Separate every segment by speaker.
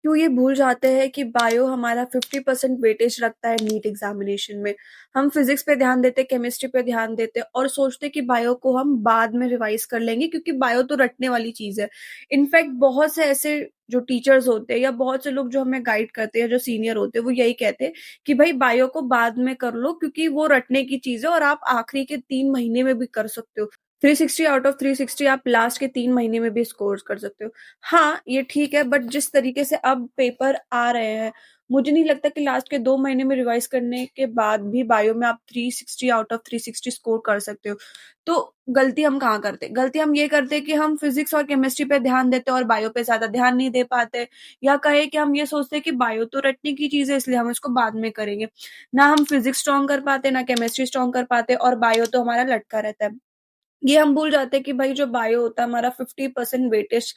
Speaker 1: क्यों ये भूल जाते हैं कि बायो हमारा 50% वेटेज रखता है नीट एग्जामिनेशन में। हम फिजिक्स पे ध्यान देते, केमिस्ट्री पे ध्यान देते और सोचते कि बायो को हम बाद में रिवाइज कर लेंगे, क्योंकि बायो तो रटने वाली चीज है। इनफैक्ट बहुत से ऐसे जो टीचर्स होते हैं या बहुत से लोग जो हमें गाइड करते हैं, जो सीनियर होते हैं, वो यही कहते हैं कि भाई बायो को बाद में कर लो, क्योंकि वो रटने की चीज है और आप आखिरी के 3 महीने में भी कर सकते हो। 360 आउट ऑफ 360 आप लास्ट के 3 महीने में भी स्कोर कर सकते हो। हाँ, ये ठीक है, बट जिस तरीके से अब पेपर आ रहे हैं, मुझे नहीं लगता कि लास्ट के 2 महीने में रिवाइज करने के बाद भी बायो में आप 360 आउट ऑफ 360 स्कोर कर सकते हो। तो गलती हम कहाँ करते, गलती हम ये करते कि हम फिजिक्स और केमिस्ट्री पे ध्यान देते और बायो पे ज्यादा ध्यान नहीं दे पाते। या कहे कि हम ये सोचते कि बायो तो रटने की चीज है, इसलिए हम इसको बाद में करेंगे। ना हम फिजिक्स स्ट्रॉन्ग कर पाते, ना केमिस्ट्री स्ट्रॉन्ग कर पाते, और बायो तो हमारा लटका रहता है। ये हम भूल जाते हैं कि भाई जो बायो होता है हमारा 50% वेटेज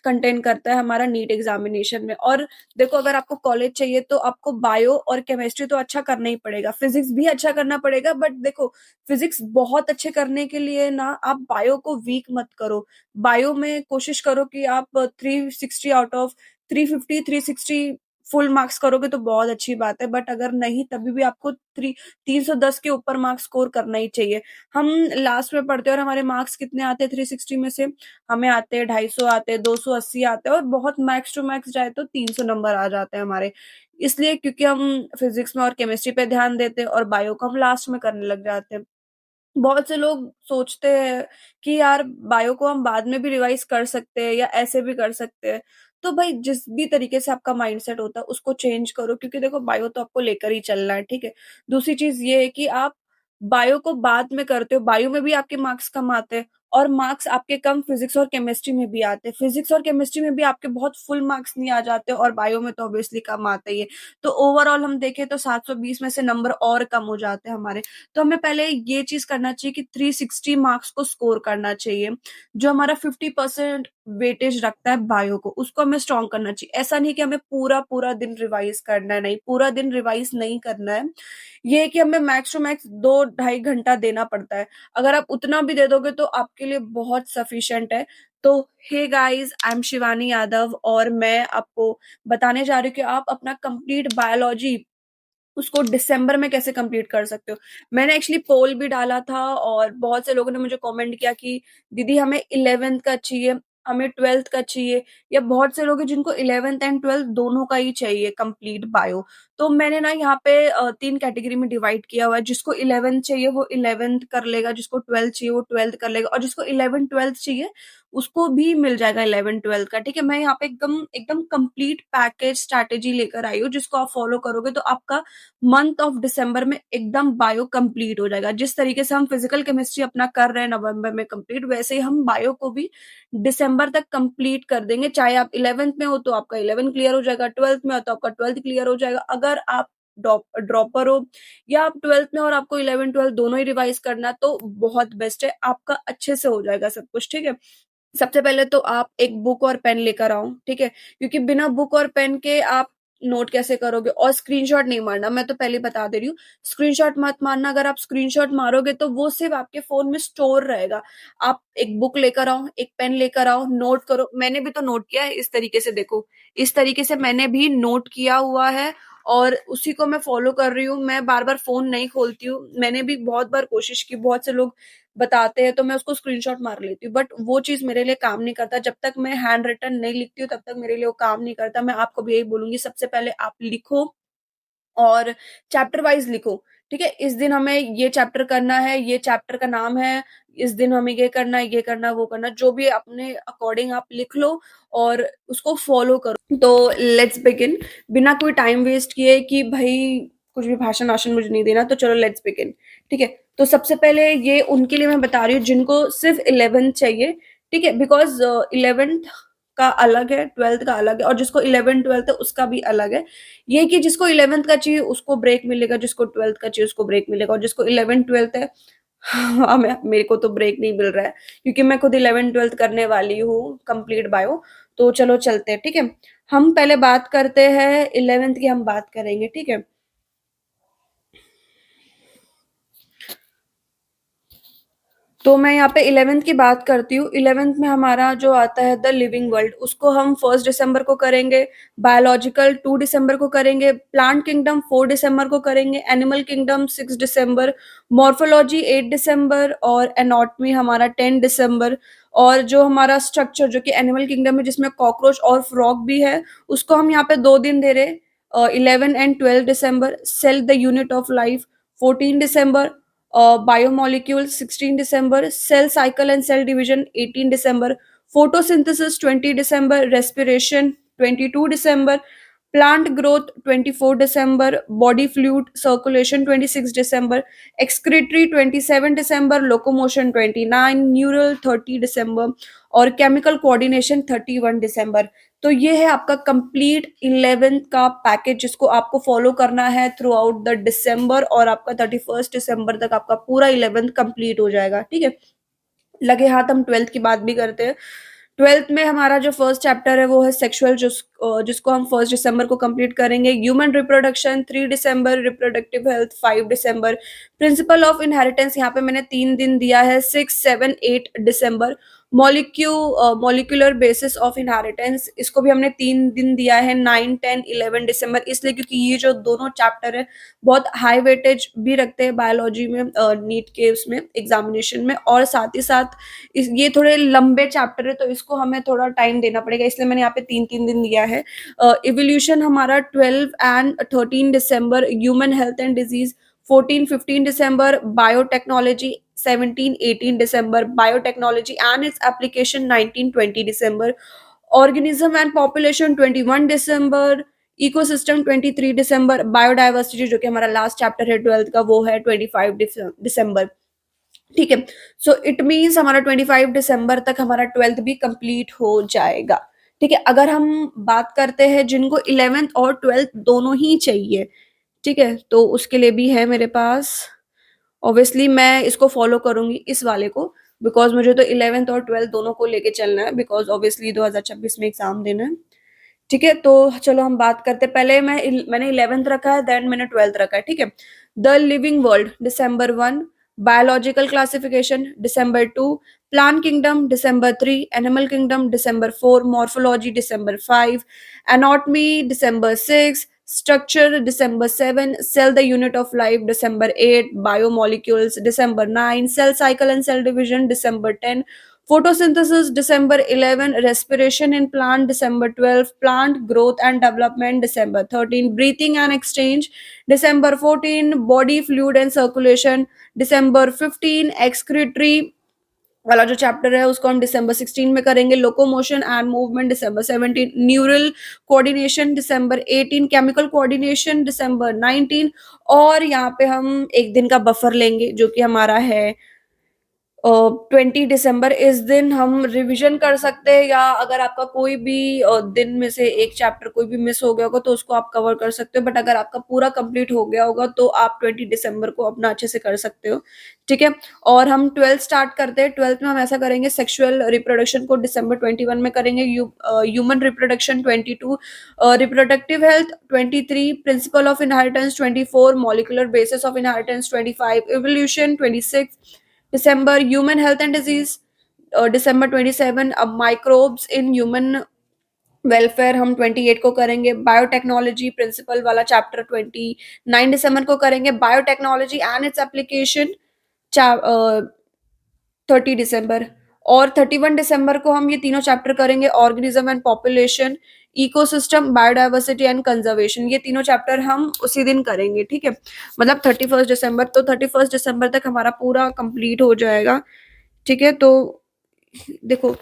Speaker 1: कंटेन करता है हमारा नीट एग्जामिनेशन में। और देखो, अगर आपको कॉलेज चाहिए तो आपको बायो और केमिस्ट्री तो अच्छा करना ही पड़ेगा, फिजिक्स भी अच्छा करना पड़ेगा, बट देखो, फिजिक्स बहुत अच्छे करने के लिए ना आप बायो को वीक मत करो। बायो में कोशिश करो कि आप 360 आउट ऑफ 350 360 फुल मार्क्स करोगे तो बहुत अच्छी बात है, बट अगर नहीं तभी भी आपको 310 के ऊपर मार्क्स स्कोर करना ही चाहिए। हम लास्ट में पढ़ते हैं और हमारे मार्क्स कितने आते हैं 360 में से? हमें आते हैं 250, आते हैं 280, आते हैं, और बहुत मैक्स टू मैक्स जाए तो 300 नंबर आ जाते हैं हमारे। इसलिए क्योंकि हम फिजिक्स में और केमिस्ट्री पे ध्यान देते हैं और बायो को हम लास्ट में करने लग जाते हैं। बहुत से लोग सोचते हैं कि यार बायो को हम बाद में भी रिवाइज कर सकते हैं या ऐसे भी कर सकते हैं। तो भाई जिस भी तरीके से आपका माइंडसेट होता है उसको चेंज करो, क्योंकि देखो बायो तो आपको लेकर ही चलना है, ठीक है। दूसरी चीज ये है कि आप बायो को बाद में करते हो, बायो में भी आपके मार्क्स कम आते हैं और मार्क्स आपके कम फिजिक्स और केमिस्ट्री में भी आते हैं, फिजिक्स और केमिस्ट्री में भी आपके बहुत फुल मार्क्स नहीं आ जाते और बायो में तो ऑब्वियसली कम आते ही है। तो ओवरऑल हम देखें तो 720 में से नंबर और कम हो जाते हैं हमारे। तो हमें पहले ये चीज करना चाहिए कि 360 मार्क्स को स्कोर करना चाहिए। जो हमारा 50% वेटेज रखता है बायो को, उसको हमें स्ट्रॉन्ग करना चाहिए। ऐसा नहीं कि हमें पूरा पूरा दिन रिवाइज करना है, नहीं, पूरा दिन रिवाइज नहीं करना है। ये है कि हमें मैक्स टू मैक्स 2-2.5 घंटा देना पड़ता है। अगर आप उतना भी दे दोगे तो आपके लिए बहुत सफिशिएंट है। तो hey guys, I am Shivani Yadav और मैं आपको बताने जा रही हूँ कि आप अपना कंप्लीट बायोलॉजी उसको दिसंबर में कैसे कंप्लीट कर सकते हो। मैंने एक्चुअली पोल भी डाला था और बहुत से लोगों ने मुझे कमेंट किया कि दीदी हमें 11th का चाहिए, हमें 12th का चाहिए, या बहुत से लोग हैं जिनको 11th एंड 12th दोनों का ही चाहिए कंप्लीट बायो। तो मैंने ना यहाँ पे 3 कैटेगरी में डिवाइड किया हुआ है। जिसको 11th चाहिए वो 11th कर लेगा, जिसको 12th चाहिए वो 12th कर लेगा, और जिसको 11th 12th चाहिए उसको भी मिल जाएगा 11th 12th का, ठीक है। मैं यहाँ पे एकदम एकदम कंप्लीट पैकेज स्ट्रैटेजी लेकर आई हूँ, जिसको आप फॉलो करोगे तो आपका मंथ ऑफ दिसंबर में एकदम बायो कंप्लीट हो जाएगा। जिस तरीके से हम फिजिकल केमिस्ट्री अपना कर रहे हैं नवंबर में कंप्लीट, वैसे ही हम बायो को भी दिसंबर तक कंप्लीट कर देंगे। चाहे आप 11th में हो तो आपका 11 क्लियर हो जाएगा, 12th में हो तो आपका 12th क्लियर हो जाएगा। अगर आप ड्रॉपर हो या आप 12th में और आपको 11 12 दोनों ही रिवाइज करना, तो बहुत बेस्ट है, आपका अच्छे से हो जाएगा सब कुछ, ठीक है। सबसे पहले तो आप एक बुक और पेन लेकर आओ, ठीक है, क्योंकि बिना बुक और पेन के आप नोट कैसे करोगे। और स्क्रीनशॉट नहीं मारना, मैं तो पहले बता दे रही हूँ, स्क्रीनशॉट मत मारना। अगर आप स्क्रीनशॉट मारोगे तो वो सिर्फ आपके फोन में स्टोर रहेगा। आप एक बुक लेकर आओ, एक पेन लेकर आओ, नोट करो। मैंने भी तो नोट किया है इस तरीके से, देखो इस तरीके से मैंने भी नोट किया हुआ है और उसी को मैं फॉलो कर रही हूँ। मैं बार बार फोन नहीं खोलती हूँ, मैंने भी बहुत बार कोशिश की, बहुत से लोग बताते हैं तो मैं उसको स्क्रीनशॉट मार लेती हूँ, बट वो चीज मेरे लिए काम नहीं करता। जब तक मैं हैंड रिटन नहीं लिखती हूँ तब तक मेरे लिए वो काम नहीं करता। मैं आपको भी यही बोलूंगी, सबसे पहले आप लिखो और चैप्टर वाइज लिखो, ठीक है। इस दिन हमें ये चैप्टर करना है, ये चैप्टर का नाम है, इस दिन हमें ये करना है, ये करना, वो करना, जो भी अपने अकॉर्डिंग आप लिख लो और उसको फॉलो करो। तो लेट्स बिगिन, बिना कोई टाइम वेस्ट किए कि भाई कुछ भी भाषण वाषण मुझे नहीं देना, तो चलो लेट्स बिगिन, ठीक है। तो सबसे पहले ये उनके लिए मैं बता रही हूँ जिनको सिर्फ 11th चाहिए, ठीक है, बिकॉज 11th का अलग है, 12th का अलग है, और जिसको 11 12th है उसका भी अलग है। ये कि जिसको 11th का चाहिए उसको ब्रेक मिलेगा, जिसको 12th का चाहिए उसको ब्रेक मिलेगा, और जिसको 11 12th है हाँ, मेरे को तो ब्रेक नहीं मिल रहा है, क्योंकि मैं खुद 11 12th करने वाली हूँ कंप्लीट बायो। तो चलो चलते हैं, ठीक है। हम पहले बात करते हैं 11th की, हम बात करेंगे, ठीक है। तो मैं यहाँ पे 11th की बात करती हूँ। 11th में हमारा जो आता है द लिविंग वर्ल्ड, उसको हम 1 दिसंबर को करेंगे। बायोलॉजिकल 2 दिसंबर को करेंगे। प्लांट किंगडम 4 दिसंबर को करेंगे। एनिमल किंगडम 6 दिसंबर। मॉर्फोलॉजी 8 दिसंबर। और एनाटॉमी हमारा 10 दिसंबर। और जो हमारा स्ट्रक्चर जो कि एनिमल किंगडम है जिसमें कॉकरोच और फ्रॉग भी है, उसको हम यहाँ पे 2 दिन दे रहे, 11 and 12 December. Cell the unit of life 14 December. Biomolecule 16 December. Cell cycle and cell division 18 December. Photosynthesis 20 December. Respiration 22 December. Plant growth 24 December. Body fluid circulation 26 December. Excretory 27 December. Locomotion 29। Neural 30 December. और chemical coordination 31 दिसंबर। तो ये है आपका complete 11th का package जिसको आपको follow करना है थ्रू आउट द दिसंबर, और आपका 31 दिसंबर तक आपका पूरा 11th कंप्लीट हो जाएगा। ठीक है, लगे हाथ हम 12th की बात भी करते हैं। 12th में हमारा जो फर्स्ट चैप्टर है वो है सेक्सुअल, जिसको हम 1 दिसंबर को कंप्लीट करेंगे। Human reproduction 3 December. Reproductive health 5 December. Principle of inheritance यहाँ पे मैंने 3 दिन दिया है, 6, 7, 8 दिसंबर। मॉलिक्यूलर बेसिस ऑफ इनहेरिटेंस, इसको भी हमने 3 दिन दिया है, 9, 10, 11 दिसंबर, इसलिए क्योंकि ये जो दोनों चैप्टर है बहुत हाई वेटेज भी रखते हैं बायोलॉजी में, नीट के उसमें एग्जामिनेशन में। और साथ ही साथ ये थोड़े लंबे चैप्टर है तो इसको हमें थोड़ा टाइम देना पड़ेगा, इसलिए मैंने यहाँ पे 3 3 दिन दिया है। इवोल्यूशन हमारा 12 and 13 December. Human health and disease 14, 15 December. Biotechnology 17, 18 December. Biotechnology and its application 19, 20 December. Organism and population 21 December. Ecosystem 23 December. Biodiversity जो कि हमारा लास्ट चैप्टर है 12th का, वो है 25 दिसंबर। ठीक है, सो इट मीन्स हमारा 25 दिसंबर तक हमारा 12th भी कंप्लीट हो जाएगा। ठीक है, अगर हम बात करते हैं जिनको 11th और 12th दोनों ही चाहिए, ठीक है, तो उसके लिए भी है मेरे पास। ऑब्वियसली मैं इसको फॉलो करूंगी इस वाले को, बिकॉज मुझे तो 11th और 12th दोनों को लेके चलना है, बिकॉज ऑब्वियसली 2026 में एग्जाम देना है। ठीक है, तो चलो हम बात करते, पहले मैंने 11th रखा है, देन मैंने 12th रखा है। ठीक है, the living world December 1। Biological classification December 2। Plant kingdom December 3। Animal kingdom December 4। Morphology December 5। Anatomy December 6। Structure December 7। Cell the unit of life December 8। Biomolecules December 9। Cell cycle and cell division December 10। Photosynthesis December 11, respiration in plant December 12, plant growth and development December 13, breathing and exchange December 14, body fluid and circulation December 15, excretory वाला जो chapter है उसको हम December 16 में करेंगे। Locomotion and movement December 17, neural coordination December 18, chemical coordination December 19। और यहाँ पे हम एक दिन का बफर लेंगे जो कि हमारा है 20 दिसंबर। इस दिन हम रिवीजन कर सकते हैं, या अगर आपका कोई भी दिन में से एक चैप्टर कोई भी मिस हो गया होगा तो उसको आप कवर कर सकते हो, बट अगर आपका पूरा कंप्लीट हो गया होगा तो आप 20 दिसंबर को अपना अच्छे से कर सकते हो। ठीक है, और हम 12th स्टार्ट करते हैं। 12th में हम ऐसा करेंगे, सेक्सुअल रिप्रोडक्शन को December 21 में करेंगे। Human reproduction 22। Reproductive health 23। Principle of inheritance 24। Molecular basis of inheritance 25। Evolution 26 December. Human health and disease December 27। अब माइक्रोब्स इन ह्यूमन वेलफेयर हम 28 को करेंगे। बायोटेक्नोलॉजी प्रिंसिपल वाला चैप्टर 29 दिसंबर को करेंगे। Biotechnology and its application 30 December. और 31 दिसंबर को हम ये तीनों चैप्टर करेंगे, organism and population, ecosystem, biodiversity and conservation, ये तीनों चैप्टर हम उसी दिन करेंगे। ठीक है, मतलब 31 दिसंबर, तो 31 दिसंबर तक हमारा पूरा कंप्लीट हो जाएगा। ठीक है, तो देखो,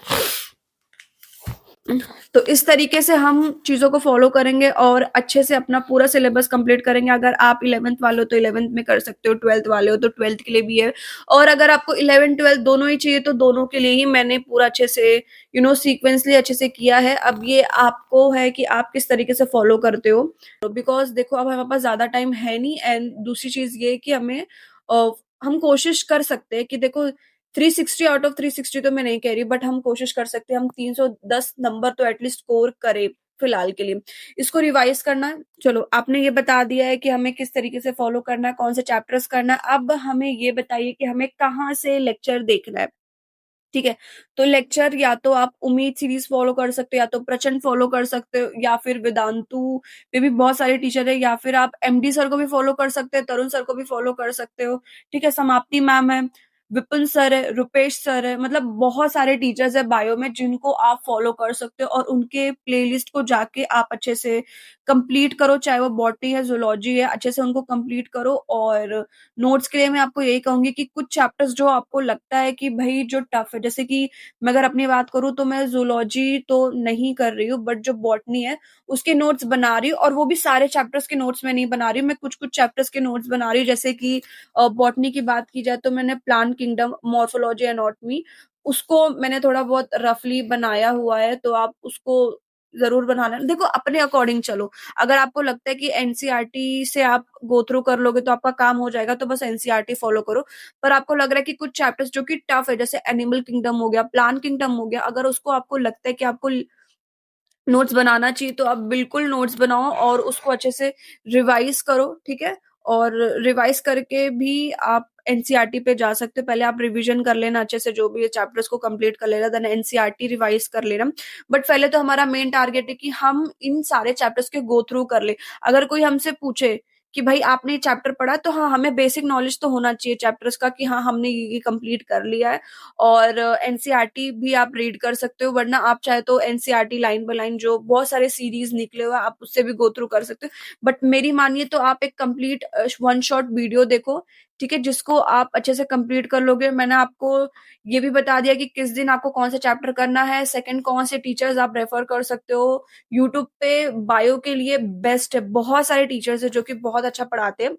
Speaker 1: तो इस तरीके से हम चीजों को फॉलो करेंगे और अच्छे से अपना पूरा सिलेबस कंप्लीट करेंगे। अगर आप 11th वाले हो तो 11th में कर सकते हो, 12th वाले हो तो 12th के लिए भी है, और अगर आपको 11 12 दोनों ही चाहिए तो दोनों के लिए ही मैंने पूरा अच्छे से सीक्वेंसली अच्छे से किया है। अब ये आपको है कि आप किस तरीके से फॉलो करते हो, बिकॉज देखो अब हमारे पास ज्यादा टाइम है नहीं, एंड दूसरी चीज ये कि हमें हम कोशिश कर सकते हैं कि देखो 360 आउट ऑफ 360 तो मैं नहीं कह रही, बट हम कोशिश कर सकते हैं हम 310 नंबर तो एटलीस्ट स्कोर करें। फिलहाल के लिए। इसको रिवाइज करना है। चलो, आपने ये बता दिया है कि हमें किस तरीके से फॉलो करना है, कौन से चैप्टर्स करना है। अब हमें ये बताइए कि हमें कहाँ से लेक्चर देखना है। ठीक है, तो लेक्चर या तो आप उम्मीद सीरीज फॉलो कर सकते हो, या तो प्रचंड फॉलो कर सकते हो, या फिर वेदांतु में भी बहुत सारे टीचर है, या फिर आप एमडी सर को भी फॉलो कर सकते हो, तरुण सर को भी फॉलो कर सकते हो। ठीक है, समाप्ति मैम है, विपिन सर है, रुपेश सर है, मतलब बहुत सारे टीचर्स है बायो में जिनको आप फॉलो कर सकते हो, और उनके प्लेलिस्ट को जाके आप अच्छे से कंप्लीट करो, चाहे वो बॉटनी है, जूलॉजी है, अच्छे से उनको कंप्लीट करो। और नोट्स के लिए मैं आपको यही कहूंगी कि कुछ चैप्टर्स जो आपको लगता है कि भाई जो टफ है, जैसे कि मैं अगर अपनी बात करूँ तो मैं जूलॉजी तो नहीं कर रही हूँ, बट जो बॉटनी है उसके नोट्स बना रही हूँ, और वो भी सारे चैप्टर्स के नोट्स में नहीं बना रही हूँ, मैं कुछ कुछ चैप्टर्स के नोट्स बना रही हूँ। जैसे कि बॉटनी की बात की जाए तो मैंने प्लांट किंगडम, मॉर्फोलॉजी, एनाटॉमी, उसको मैंने थोड़ा बहुत रफली बनाया हुआ है, तो आप उसको जरूर बना लेना। देखो, अपने अकॉर्डिंग चलो। अगर आपको लगता है कि एनसीईआरटी से आप गो थ्रू कर लोगे तो आपका काम हो जाएगा, तो बस एनसीईआरटी फॉलो करो। पर आपको लग रहा है कि कुछ चैप्टर्स जो कि टफ है, जैसे एनिमल किंगडम हो गया, प्लांट किंगडम हो गया, अगर उसको आपको लगता है कि आपको नोट्स बनाना चाहिए, तो आप बिल्कुल नोट्स बनाओ और उसको अच्छे से रिवाइज करो। ठीक है, और रिवाइज करके भी आप एनसीईआरटी पे जा सकते हो। पहले आप रिवीजन कर लेना अच्छे से, जो भी है चैप्टर्स को कंप्लीट कर लेना, देन एनसीईआरटी रिवाइज कर लेना। बट पहले तो हमारा मेन टारगेट है कि हम इन सारे चैप्टर्स के गो थ्रू कर ले। अगर कोई हमसे पूछे कि भाई आपने ये चैप्टर पढ़ा, तो हाँ, हमें बेसिक नॉलेज तो होना चाहिए चैप्टर्स का कि हाँ, हमने ये कंप्लीट कर लिया है। और एनसीईआरटी भी आप रीड कर सकते हो, वरना आप चाहे तो एनसीईआरटी लाइन बाय लाइन जो बहुत सारे सीरीज निकले हुए हैं, आप उससे भी गो थ्रू कर सकते हो। बट मेरी मानिए तो आप एक कंप्लीट वन शॉट वीडियो देखो। ठीक है, जिसको आप अच्छे से कंप्लीट कर लोगे। मैंने आपको ये भी बता दिया कि किस दिन आपको कौन सा चैप्टर करना है, सेकंड कौन से टीचर्स आप रेफर कर सकते हो। यूट्यूब पे बायो के लिए बेस्ट है, बहुत सारे टीचर्स है जो कि बहुत अच्छा पढ़ाते हैं।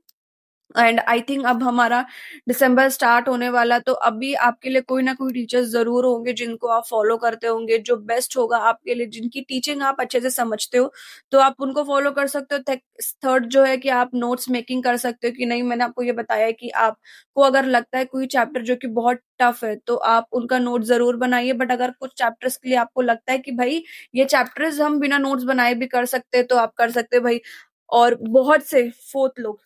Speaker 1: एंड आई थिंक अब हमारा दिसंबर स्टार्ट होने वाला, तो अभी आपके लिए कोई ना कोई टीचर्स जरूर होंगे जिनको आप फॉलो करते होंगे, जो बेस्ट होगा आपके लिए, जिनकी टीचिंग आप अच्छे से समझते हो, तो आप उनको फॉलो कर सकते हो। थर्ड जो है कि आप नोट्स मेकिंग कर सकते हो कि नहीं। मैंने आपको ये बताया है कि आपको अगर लगता है कोई चैप्टर जो कि बहुत टफ है, तो आप उनका नोट जरूर बनाइए। बट अगर कुछ चैप्टर्स के लिए आपको लगता है कि भाई ये चैप्टर्स हम बिना नोट्स बनाए भी कर सकते हैं, तो आप कर सकते हो भाई। और बहुत से फोर्थ लोग,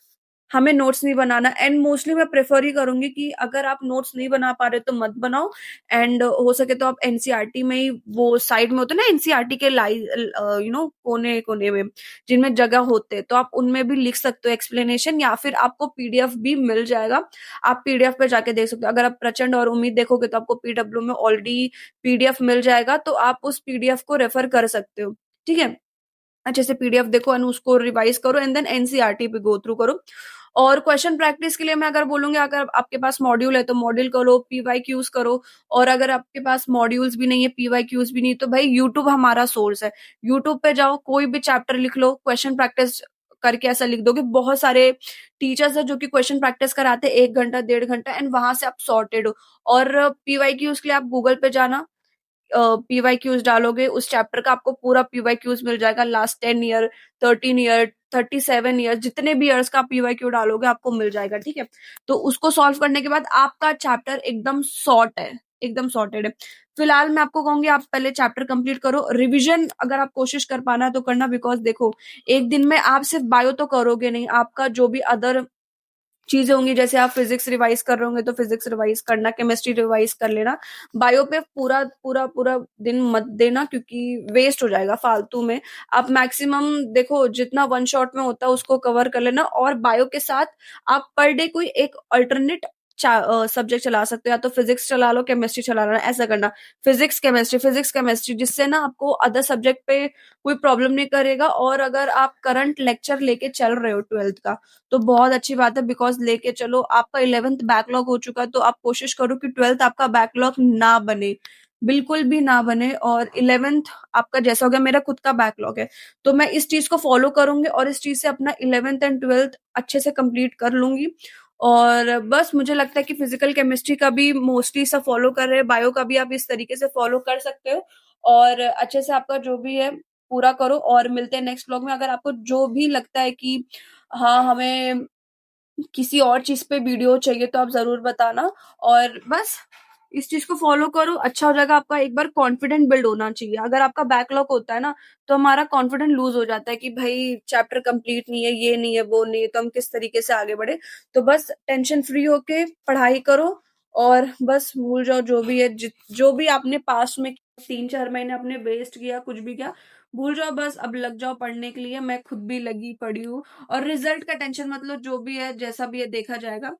Speaker 1: हमें नोट्स नहीं बनाना। एंड मोस्टली मैं प्रेफर ही करूंगी कि अगर आप नोट्स नहीं बना पा रहे तो मत बनाओ। एंड हो सके तो आप एनसीईआरटी में ही, वो साइड में होते हैं ना एनसीईआरटी के कोने कोने में जिनमें जगह होते हैं, तो आप उनमें भी लिख सकते हो एक्सप्लेनेशन, या फिर आपको पीडीएफ भी मिल जाएगा। आप पीडीएफ पे जाके देख सकते हो। अगर आप प्रचंड और उम्मीद देखोगे तो आपको पीडब्ल्यू में ऑलरेडी पीडीएफ मिल जाएगा, तो आप उस पीडीएफ को रेफर कर सकते हो। ठीक है, अच्छे से पीडीएफ देखो एंड उसको रिवाइज करो, एंड देन एनसीईआरटी पे गो थ्रू करो। और क्वेश्चन प्रैक्टिस के लिए मैं अगर बोलूंगी, अगर आपके पास मॉड्यूल है तो मॉड्यूल करो, पीवाईक्यूज करो। और अगर आपके पास मॉड्यूल्स भी नहीं है, पीवाईक्यूज भी नहीं, तो भाई यूट्यूब हमारा सोर्स है। यूट्यूब पे जाओ, कोई भी चैप्टर लिख लो, क्वेश्चन प्रैक्टिस करके ऐसा लिख दोगे, बहुत सारे टीचर्स है जो कि क्वेश्चन प्रैक्टिस कराते हैं 1 घंटा 1.5 घंटा, एंड वहां से आप सॉर्टेड हो। और पीवाईक्यूज के लिए आप गूगल पे जाना, पीवाईक्यूज डालोगे, उस चैप्टर का आपको पूरा पीवाईक्यूज मिल जाएगा। लास्ट 10 ईयर, 13 ईयर, 37 ईयर, जितने भी ईयर्स का पीवाईक्यू डालोगे आपको मिल जाएगा। ठीक है, तो उसको सॉल्व करने के बाद आपका चैप्टर एकदम सॉर्ट है, एकदम सॉर्टेड है। फिलहाल मैं आपको कहूंगी आप पहले चैप्टर कंप्लीट करो। रिवीजन अगर आप कोशिश कर पाना है तो करना, बिकॉज देखो, एक दिन में आप सिर्फ बायो तो करोगे नहीं, आपका जो भी अदर चीजें होंगी, जैसे आप फिजिक्स रिवाइज कर रहे होंगे तो फिजिक्स रिवाइज करना, केमिस्ट्री रिवाइज कर लेना। बायो पे पूरा पूरा पूरा दिन मत देना, क्योंकि वेस्ट हो जाएगा फालतू में। आप मैक्सिमम देखो जितना वन शॉट में होता है उसको कवर कर लेना। और बायो के साथ आप पर डे कोई एक अल्टरनेट सब्जेक्ट चला सकते हो, या तो फिजिक्स चला लो, केमिस्ट्री चला लो, ऐसा करना। फिजिक्स केमिस्ट्री, जिससे ना आपको अदर सब्जेक्ट पे कोई प्रॉब्लम नहीं करेगा। और अगर आप करंट लेक्चर लेके चल रहे हो ट्वेल्थ का, तो बहुत अच्छी बात है, बिकॉज लेके चलो। आपका 11th बैकलॉग हो चुका है, तो आप कोशिश करो कि ट्वेल्थ आपका बैकलॉग ना बने, बिल्कुल भी ना बने। और 11th आपका जैसा हो गया, मेरा खुद का बैकलॉग है, तो मैं इस चीज को फॉलो करूंगी और इस चीज से अपना 11th एंड 12th अच्छे से कंप्लीट कर लूंगी। और बस मुझे लगता है कि फिजिकल केमिस्ट्री का भी मोस्टली सब फॉलो कर रहे हैं, बायो का भी आप इस तरीके से फॉलो कर सकते हो। और अच्छे से आपका जो भी है पूरा करो, और मिलते हैं नेक्स्ट व्लॉग में। अगर आपको जो भी लगता है कि हाँ, हमें किसी और चीज पे वीडियो चाहिए, तो आप जरूर बताना। और बस इस चीज को फॉलो करो, अच्छा हो जाएगा आपका। एक बार कॉन्फिडेंट बिल्ड होना चाहिए। अगर आपका बैकलॉग होता है ना, तो हमारा कॉन्फिडेंट लूज हो जाता है कि भाई चैप्टर कंप्लीट नहीं है, ये नहीं है, वो नहीं है, तो हम किस तरीके से आगे बढ़े। तो बस टेंशन फ्री होके पढ़ाई करो, और बस भूल जाओ जो भी है, जो भी आपने पास्ट में 3-4 महीने अपने वेस्ट किया, कुछ भी किया, भूल जाओ। बस अब लग जाओ पढ़ने के लिए। मैं खुद भी लगी पड़ी हूँ। और रिजल्ट का टेंशन मत लो, जो भी है जैसा भी है देखा जाएगा।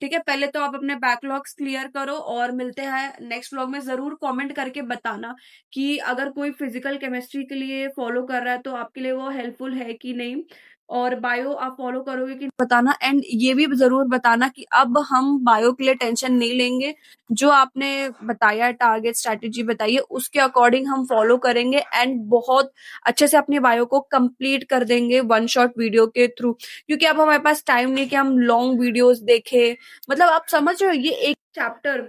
Speaker 1: ठीक है, पहले तो आप अपने बैकलॉग्स क्लियर करो, और मिलते हैं नेक्स्ट व्लॉग में। जरूर कमेंट करके बताना कि अगर कोई फिजिकल केमिस्ट्री के लिए फॉलो कर रहा है तो आपके लिए वो हेल्पफुल है कि नहीं, और बायो आप फॉलो करोगे कि नहीं, बताना। एंड ये भी जरूर बताना कि अब हम बायो के लिए टेंशन नहीं लेंगे। जो आपने बताया, टारगेट स्ट्रैटेजी बताई है, उसके अकॉर्डिंग हम फॉलो करेंगे, एंड बहुत अच्छे से अपनी बायो को कंप्लीट कर देंगे वन शॉट वीडियो के थ्रू। क्योंकि अब हमारे पास टाइम नहीं कि हम लॉन्ग वीडियोस देखें। मतलब आप समझ रहे हो, ये एक चैप्टर,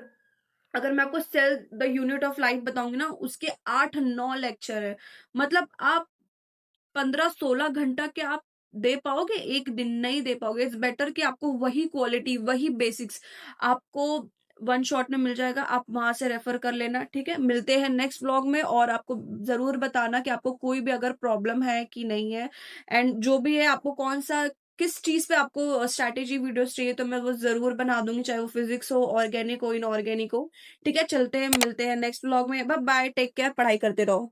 Speaker 1: अगर मैं आपको cell the unit of life बताऊंगी ना, उसके 8-9 लेक्चर है। मतलब आप 15-16 घंटा क्या आप दे पाओगे? एक दिन नहीं दे पाओगे। इट्स बेटर कि आपको वही क्वालिटी, वही बेसिक्स आपको वन शॉट में मिल जाएगा। आप वहां से रेफर कर लेना। ठीक है, मिलते हैं नेक्स्ट व्लॉग में, और आपको जरूर बताना कि आपको कोई भी अगर प्रॉब्लम है कि नहीं है, एंड जो भी है आपको कौन सा, किस चीज पे आपको स्ट्रैटेजी वीडियोस चाहिए, तो मैं वो जरूर बना दूंगी, चाहे वो फिजिक्स हो, ऑर्गेनिक हो, इनऑर्गेनिक हो। ठीक है, चलते हैं, मिलते हैं नेक्स्ट व्लॉग में। बाय बाय, टेक केयर, पढ़ाई करते रहो।